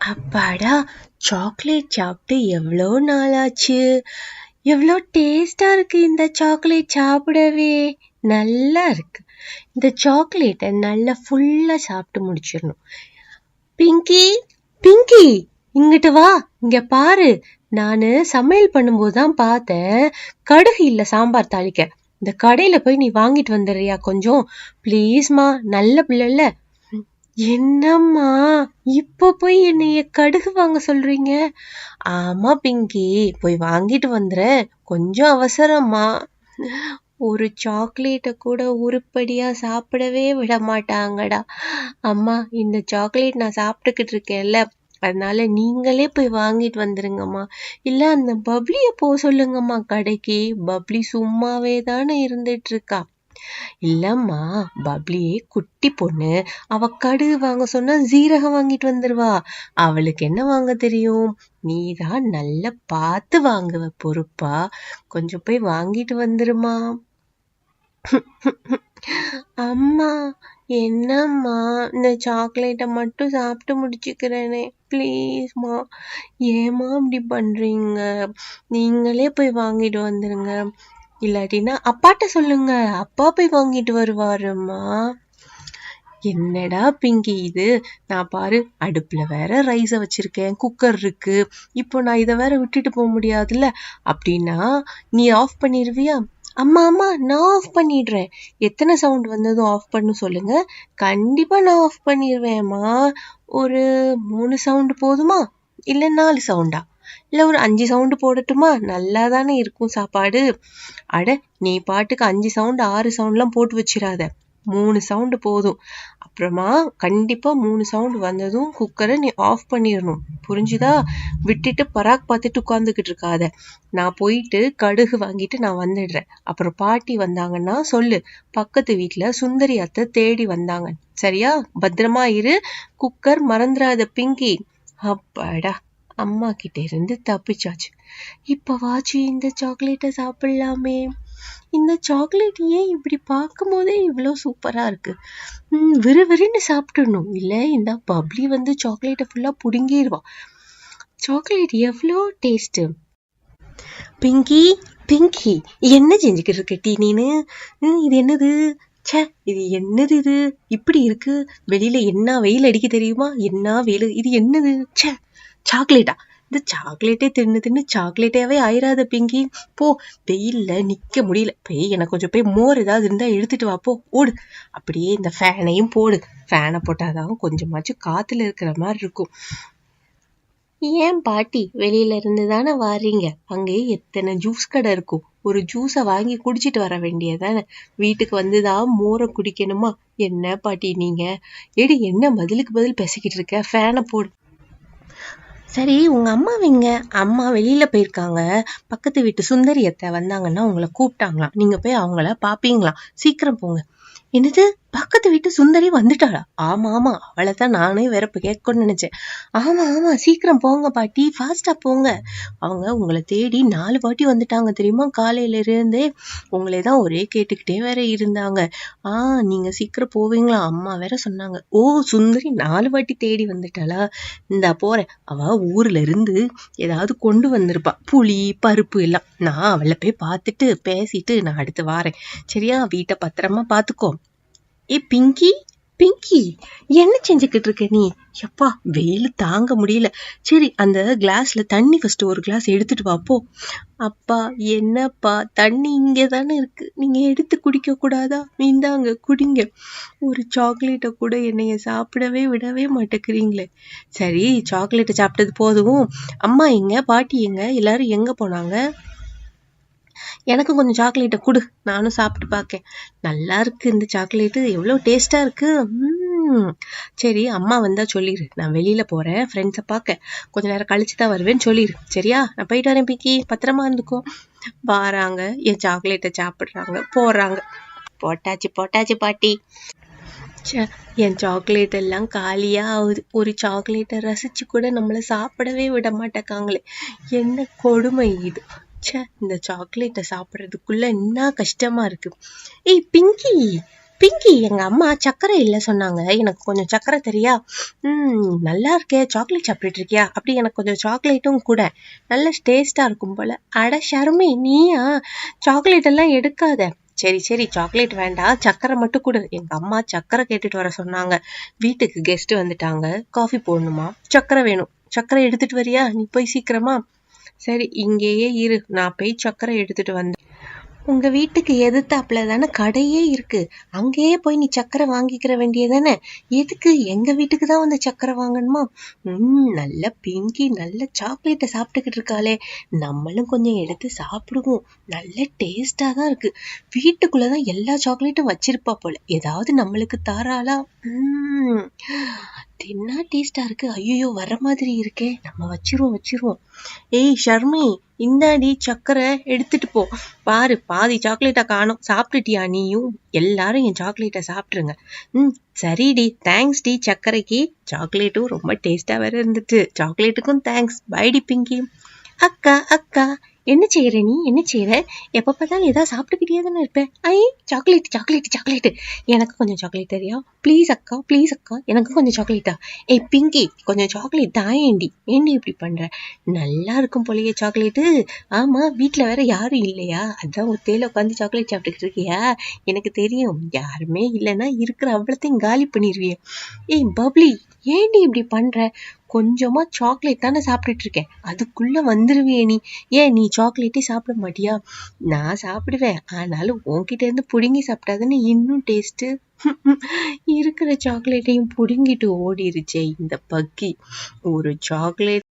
அப்பாடா! சாக்லேட் சாப்பிட்டு எவ்வளோ நாளாச்சு. எவ்வளோ டேஸ்டா இருக்கு இந்த சாக்லேட் சாப்பிடவே. நல்லா இருக்கு. இந்த சாக்லேட்டை நல்லா ஃபுல்லா சாப்பிட்டு முடிச்சிடணும். பிங்கி, பிங்கி, இங்கிட்டு வா. இங்க பாரு. நானு சமையல் பண்ணும்போது தான் பார்த்தேன். கடுகு இல்ல சாம்பார் தாளிக்க. இந்த கடையில போய் நீ வாங்கிட்டு வந்துடுறியா கொஞ்சம்? ப்ளீஸ்மா, நல்ல பிள்ளைல. என்னம்மா இப்போ போய் என்னைய கடுகு வாங்க சொல்றீங்க? ஆமா பிங்கி, போய் வாங்கிட்டு வந்துறேன். கொஞ்சம் அவசரம்மா. ஒரு சாக்லேட்டை கூட உருப்படியா சாப்பிடவே விட மாட்டாங்கடா. அம்மா, இந்த சாக்லேட் நான் சாப்பிட்டுக்கிட்டு இருக்கேன்ல, அதனால நீங்களே போய் வாங்கிட்டு வந்துருங்கம்மா. இல்ல அந்த பப்ளிய போக சொல்லுங்கம்மா கடைக்கு. பப்ளி சும்மாவே தானே இருந்துட்டு இருக்கா. இல்லம்மா, பப்ளியே குட்டி பொண்ணு. அவ கடுகு வாங்க சொன்னா ஜீரகம் வாங்கிட்டு வந்துருவா. அவளுக்கு என்ன வாங்க தெரியும்? நீதான் நல்லா பார்த்து வாங்குவ பொறுப்பா. கொஞ்சம் போய் வாங்கிட்டு வந்துருமா. அம்மா, என்னம்மா, இந்த சாக்லேட்டை மட்டும் சாப்பிட்டு முடிச்சுக்கிறேனே, ப்ளீஸ்மா. ஏமா இப்படி பண்றீங்க? நீங்களே போய் வாங்கிட்டு வந்துருங்க. இல்லாட்டினா அப்பாட்ட சொல்லுங்க, அப்பா போய் வாங்கிட்டு வருவாருமா. என்னடா பிங்கி இது? நான் பாரு, அடுப்புல வேற ரைஸ வச்சிருக்கேன், குக்கர் இருக்கு. இப்போ நான் இதை வேற விட்டுட்டு போக முடியாதுல்ல. அப்படின்னா நீ ஆஃப் பண்ணிடுவியா? அம்மா அம்மா, நான் ஆஃப் பண்ணிடுறேன். எத்தனை சவுண்ட் வந்ததும் ஆஃப் பண்ணு சொல்லுங்க. கண்டிப்பா நான் ஆஃப் பண்ணிடுவேன்மா. ஒரு 3 சவுண்ட் போதுமா? இல்ல 4 சவுண்டா? இல்ல ஒரு 5 சவுண்டு போடட்டுமா? நல்லா தானே இருக்கும் சாப்பாடு. அட, நீ பாட்டுக்கு 5 சவுண்டு 6 சவுண்ட்லாம் போட்டு வச்சிடாத. 3 சவுண்டு போதும். அப்புறமா கண்டிப்பா 3 சவுண்ட் வந்ததும் குக்கரை நீ ஆஃப் பண்ணிடணும். புரிஞ்சுதா? விட்டுட்டு பராக் பார்த்துட்டு உட்கார்ந்துகிட்டு இருக்காத. நான் போயிட்டு கடுகு வாங்கிட்டு நான் வந்துடுறேன். அப்புறம் பாட்டி வந்தாங்கன்னா சொல்லு, பக்கத்து வீட்டுல சுந்தரி அத்தை தேடி வந்தாங்க. சரியா? பத்திரமா இரு. குக்கர் மறந்துடாத பிங்கி. அப்பாடா, அம்மா கிட்ட இருந்து தப்பிச்சாச்சு. இப்பவாச்சு இந்த சாக்லேட்டை சாப்பிடலாமே. இந்த சாக்லேட் ஏன் இப்படி பார்க்கும் போதே இவ்வளோ சூப்பரா இருக்கு. விறுவிறுன்னு சாப்பிட்டுடணும். இல்ல இந்த பப்ளி வந்து சாக்லேட்டை ஃபுல்லா புடுங்கிடுவா. சாக்லேட் எவ்வளோ டேஸ்ட். பிங்கி, பிங்கி, என்ன செஞ்சுக்கிட்டு இருக்க டீ நீனு? இது என்னது? ச்சே, இது என்னது? இது இப்படி இருக்கு. வெளியில என்ன வெயில் அடிக்க தெரியுமா? என்ன வெயில். இது என்னது? ச்சே, சாக்லேட்டா? இந்த சாக்லேட்டே தின்னு சாக்லேட்டாவே ஆயிராத பிங்கி. போ, வெயில்ல நிக்க முடியல. போய் எனக்கு கொஞ்சம் போய் மோர் ஏதாவது இருந்தா எடுத்துட்டு வா. போ, ஓடு. அப்படியே இந்த ஃபேனையும் போடு. ஃபேனை போட்டாதான் கொஞ்சமாச்சும் காத்துல இருக்கிற மாதிரி இருக்கும். ஏன் பாட்டி, வெளியில இருந்து தானே வாரீங்க? அங்கே எத்தனை ஜூஸ் கடை இருக்கும். ஒரு ஜூஸை வாங்கி குடிச்சிட்டு வர வேண்டியதானே. வீட்டுக்கு வந்துதான் மோரை குடிக்கணுமா? என்ன பாட்டி நீங்க? எடி, என்ன பதிலுக்கு பதில் பேசிக்கிட்டு இருக்க? ஃபேனை போடு. சரி, உங்க அம்மாவிங்க? அம்மா வெளியில போயிருக்காங்க. பக்கத்து வீட்டு சுந்தரி அத்தை வந்தாங்கன்னா உங்களை கூப்பிட்டாங்களாம். நீங்க போய் அவங்கள பாப்பீங்களா? சீக்கிரம் போங்க. என்னது, பக்கத்து வீட்டு சுந்தரி வந்துட்டாளா? ஆமா ஆமா, அவளைதான் நானே வேற கேட்கணும்னு நினைச்சேன். ஆமா ஆமா, சீக்கிரம் போங்க பாட்டி, ஃபாஸ்டா போங்க. அவங்க உங்களை தேடி 4 வாட்டி வந்துட்டாங்க தெரியுமா? காலையில இருந்தே உங்களைதான் ஒரே கேட்டுக்கிட்டே வேற இருந்தாங்க. நீங்க சீக்கிரம் போவீங்களா? அம்மா வேற சொன்னாங்க. ஓ, சுந்தரி 4 வாட்டி தேடி வந்துட்டாளா? இந்தா போறேன். அவ ஊர்ல இருந்து ஏதாவது கொண்டு வந்திருப்பா, புளி பருப்பு எல்லாம். நான் அவளை போய் பார்த்துட்டு பேசிட்டு நான் அடுத்து வாரேன். சரியா? வீட்டை பத்திரமா பாத்துக்கோ. ஏ பிங்கி, பிங்கி, என்ன செஞ்சுக்கிட்டு இருக்க நீ? எப்பா, வெயில் தாங்க முடியல. சரி, அந்த கிளாஸ்ல தண்ணி ஃபர்ஸ்ட் ஒரு கிளாஸ் எடுத்துட்டு வா போ. அப்பா, என்னப்பா, தண்ணி இங்கே தானே இருக்கு, நீங்க எடுத்து குடிக்க கூடாதா? இந்தாங்க குடிங்க. ஒரு சாக்லேட்டை கூட என்னைய சாப்பிடவே விடவே மாட்டேங்கிறீங்களே. சரி, சாக்லேட்டை சாப்பிட்டது போதும். அம்மா எங்க, பாட்டி எங்க, எல்லாரும் எங்க போனாங்க? எனக்கு கொஞ்சம் சாக்லேட்டை கொடு, நானும் சாப்பிட்டு பார்க்கேன். நல்லா இருக்கு இந்த சாக்லேட்டு, எவ்வளோ டேஸ்டா இருக்கு. சரி, அம்மா வந்தா சொல்லிடு, நான் வெளியில போறேன் ஃப்ரெண்ட்ஸை பார்க்க, கொஞ்ச நேரம் கழிச்சு தான் வருவேன்னு சொல்லிடு. சரியா? நான் போயிட்டு வரேன் பிக்கி, பத்திரமா இருந்துக்கோ. வாராங்க, என் சாக்லேட்டை சாப்பிட்றாங்க, போறாங்க. போட்டாச்சு போட்டாச்சு பாட்டி. என் சாக்லேட் எல்லாம் காலியா ஆகுது. ஒரு சாக்லேட்டை ரசிச்சு கூட நம்மளை சாப்பிடவே விட மாட்டேக்காங்களே. என்ன கொடுமை இது. இந்த சாக்லேட்டை சாப்பிட்றதுக்குள்ள என்ன கஷ்டமா இருக்கு. ஏய் பிங்கி, பிங்கி, எங்க அம்மா சக்கரை இல்ல சொன்னாங்க, எனக்கு கொஞ்சம் சக்கரை தெரியா? நல்லா இருக்கே, சாக்லேட் சாப்பிட்டுட்டு இருக்கியா? அப்படி எனக்கு கொஞ்சம் சாக்லேட்டும் கூட, நல்ல டேஸ்டா இருக்கும் போல. அட ஷர்மி, நீயா? சாக்லேட் எல்லாம் எடுக்காத. சரி சரி, சாக்லேட் வேண்டாம், சக்கரை மட்டும் கொடு. எங்க அம்மா சக்கரை கேட்டுட்டு வர சொன்னாங்க. வீட்டுக்கு கெஸ்ட் வந்துட்டாங்க, காஃபி போடணுமா, சக்கரை வேணும். சக்கரை எடுத்துட்டு வரியா? நீ போய் சீக்கிரமா. சரி, இங்கேயே இரு, நான் போய் சக்கரை எடுத்துட்டு வந்தேன். உங்க வீட்டுக்கு எதிர்த்தாப்புல தானே கடையே இருக்கு, அங்கேயே போய் நீ சக்கரை வாங்கிக்கிற வேண்டியதானே? எதுக்கு எங்க வீட்டுக்கு தான் வந்து சக்கரை வாங்கணுமா? நல்ல பிங்கி நல்ல சாக்லேட்டை சாப்பிட்டுக்கிட்டு இருக்காளே, நம்மளும் கொஞ்சம் எடுத்து சாப்பிடுவோம். நல்ல டேஸ்டா தான் இருக்கு. வீட்டுக்குள்ளதான் எல்லா சாக்லேட்டும் வச்சிருப்பா போல, ஏதாவது நம்மளுக்கு தாராளா? என்ன டேஸ்டா இருக்கு. ஐயோ, வர மாதிரி இருக்கே, நம்ம வச்சிருவோம். ஏய் ஷர்மி, இந்தாடி சக்கரை, எடுத்துட்டு போ. பாரு, பாதி சாக்லேட்டை காணோம். சாப்பிட்டுட்டியா நீயும்? எல்லாரும் என் சாக்லேட்டை சாப்பிட்டுருங்க. சரிடி, தேங்க்ஸ் டி சக்கரைக்கு. சாக்லேட்டும் ரொம்ப டேஸ்டா வேற இருந்துச்சு. சாக்லேட்டுக்கும் தேங்க்ஸ். பைடி பிங்கி. அக்கா அக்கா, என்ன செய்யற நீ? என்ன செய்யற? எப்ப பார்த்தாலும் ஏதாவது சாப்பிட்டுக்கிட்டே தானே இருப்பேன். சாக்லேட், எனக்கு கொஞ்சம் சாக்லேட் தெரியா? ப்ளீஸ் அக்கா, எனக்கு கொஞ்சம் சாக்லேட்டா? ஏய் பிங்கி, கொஞ்சம் சாக்லேட் தாயேண்டி. ஏண்டி இப்படி பண்ற? நல்லா இருக்கும் போலயே சாக்லேட்டு. ஆமா, வீட்டுல வேற யாரும் இல்லையா? அதான் ஒத்தையில உட்காந்து சாக்லேட் சாப்பிட்டுக்கிட்டு இருக்கியா? எனக்கு தெரியும், யாருமே இல்லைன்னா இருக்கிற அவ்வளத்தையும் காலி பண்ணிருவிய. ஏய் பப்ளி, ஏண்டி இப்படி பண்ற? கொஞ்சமா சாக்லேட் தானே சாப்பிட்டுட்டு இருக்கேன், அதுக்குள்ள வந்துருவியே நீ. ஏன் நீ சாக்லேட்டே சாப்பிட மாட்டியா? நான் சாப்பிடுவேன், ஆனாலும் உன்கிட்ட இருந்து புடுங்கி சாப்பிட்டாதானே இன்னும் டேஸ்ட். இருக்கிற சாக்லேட்டையும் புடுங்கிட்டு ஓடிருச்சே இந்த பக்கி. ஒரு சாக்லேட்